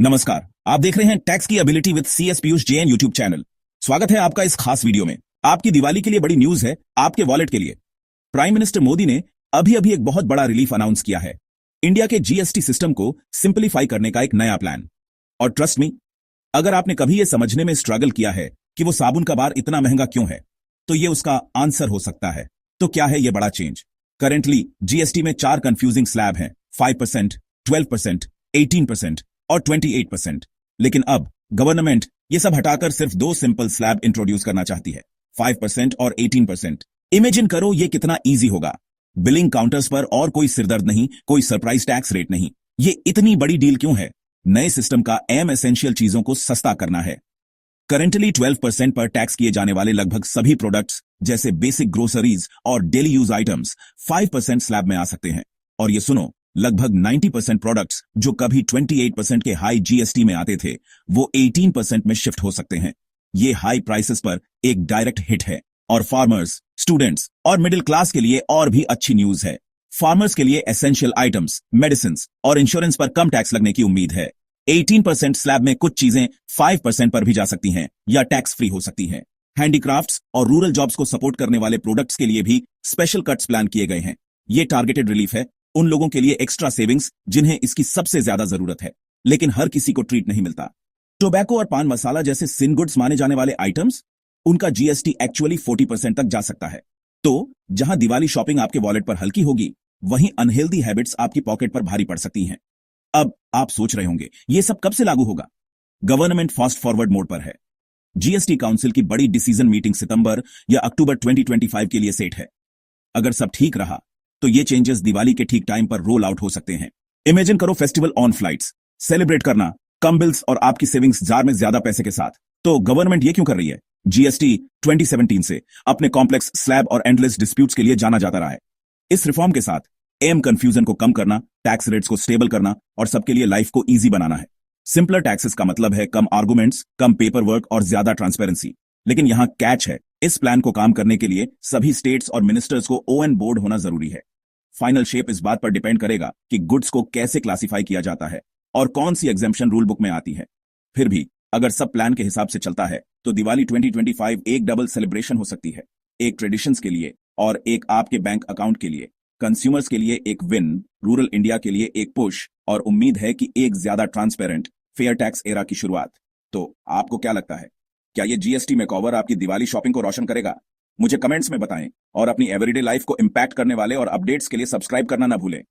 नमस्कार, आप देख रहे हैं टैक्स की ability with CS Piyush Jain YouTube channel. स्वागत है आपका इस खास वीडियो में। आपकी दिवाली के लिए बड़ी न्यूज है, आपके वॉलेट के लिए। प्राइम मिनिस्टर मोदी ने अभी अभी एक बहुत बड़ा रिलीफ अनाउंस किया है। इंडिया के GST सिस्टम को सिंप्लीफाई करने का एक नया प्लान। और ट्रस्ट मी, अगर आपने कभी यह समझने में स्ट्रगल किया है कि वो साबुन का बार इतना महंगा क्यों है, तो ये उसका आंसर हो सकता है। तो क्या है यह बड़ा चेंज? करेंटली GST में 4 कंफ्यूजिंग स्लैब हैं, 5%, 12%, 18% और 28%। लेकिन अब गवर्नमेंट ये सब हटाकर सिर्फ 2 सिंपल स्लैब इंट्रोड्यूस करना चाहती है, 5% और 18%। इमेजिन करो ये कितना इजी होगा। बिलिंग काउंटर्स पर और कोई सिरदर्द नहीं, कोई सरप्राइज टैक्स रेट नहीं। ये इतनी बड़ी डील क्यों है? नए सिस्टम का एम एसेंशियल चीजों को सस्ता करना है। करेंटली 12% पर टैक्स किए जाने वाले लगभग सभी प्रोडक्ट्स जैसे बेसिक ग्रोसरीज और डेली यूज आइटम्स 5% स्लैब में आ सकते हैं। और ये सुनो, लगभग 90% प्रोडक्ट्स जो कभी 28% के हाई GST में आते थे, वो 18% में शिफ्ट हो सकते हैं। ये हाई प्राइसेस पर एक डायरेक्ट हिट है। और फार्मर्स, स्टूडेंट्स और मिडिल क्लास के लिए और भी अच्छी न्यूज है। फार्मर्स के लिए एसेंशियल आइटम्स, मेडिसिन और इंश्योरेंस पर कम टैक्स लगने की उम्मीद है। 18% स्लैब में कुछ चीजें 5% पर भी जा सकती हैं या टैक्स फ्री हो सकती हैं। हैंडीक्राफ्ट्स और रूरल जॉब्स को सपोर्ट करने वाले प्रोडक्ट्स के लिए भी स्पेशल कट्स प्लान किए गए हैं। ये टारगेटेड रिलीफ है उन लोगों के लिए एक्स्ट्रा सेविंग्स जिन्हें इसकी सबसे ज्यादा जरूरत है। लेकिन हर किसी को ट्रीट नहीं मिलता। टोबैको और पान मसाला जैसे सिन गुड्स माने जाने वाले आइटम्स, उनका GST एक्चुअली 40% तक जा सकता है। तो जहां दिवाली शॉपिंग आपके वॉलेट पर हल्की होगी, वहीं अनहेल्दी हैबिट्स आपकी पॉकेट पर भारी पड़ सकती हैं। अब आप सोच रहे होंगे ये सब कब से लागू होगा? गवर्नमेंट फास्ट फॉरवर्ड मोड पर है। GST काउंसिल की बड़ी डिसीजन मीटिंग सितंबर या अक्टूबर 2025 के लिए सेट है। अगर सब ठीक रहा तो ये चेंजेस दिवाली के ठीक टाइम पर रोल आउट हो सकते हैं। इमेजिन करो फेस्टिवल ऑन फ्लाइट्स, सेलिब्रेट करना, कम बिल्स और आपकी सेविंग्स जार में ज्यादा पैसे के साथ। तो गवर्नमेंट ये क्यों कर रही है? GST 2017 से अपने कॉम्प्लेक्स स्लैब और एंडलेस डिस्प्यूट्स के लिए जाना जाता रहा है। इस रिफॉर्म के साथ एम कंफ्यूजन को कम करना, टैक्स रेट्स को स्टेबल करना और सबके लिए लाइफ को इजी बनाना है। सिंपलर टैक्सेस का मतलब है कम आर्गुमेंट्स, कम पेपर वर्क और ज्यादा ट्रांसपेरेंसी। लेकिन यहां कैच है, इस प्लान को काम करने के लिए सभी स्टेट्स और मिनिस्टर्स को ON बोर्ड होना जरूरी है। फाइनल शेप इस बात पर डिपेंड करेगा कि गुड्स को कैसे क्लासिफाई किया जाता है और कौन सी एग्जेम्पशन रूल बुक में आती है। फिर भी अगर सब प्लान के हिसाब से चलता है तो दिवाली 2025 एक डबल सेलिब्रेशन हो सकती है। एक ट्रेडिशंस के लिए और एक आपके बैंक अकाउंट के लिए। कंज्यूमर्स के लिए एक विन, रूरल इंडिया के लिए एक पुश और उम्मीद है कि एक ज्यादा ट्रांसपेरेंट फेयर टैक्स एरा की शुरुआत। तो आपको क्या लगता है, क्या ये GST मेकओवर आपकी दिवाली शॉपिंग को रोशन करेगा? मुझे कमेंट्स में बताएं और अपनी एवरीडे लाइफ को इंपैक्ट करने वाले और अपडेट्स के लिए सब्सक्राइब करना ना भूलें।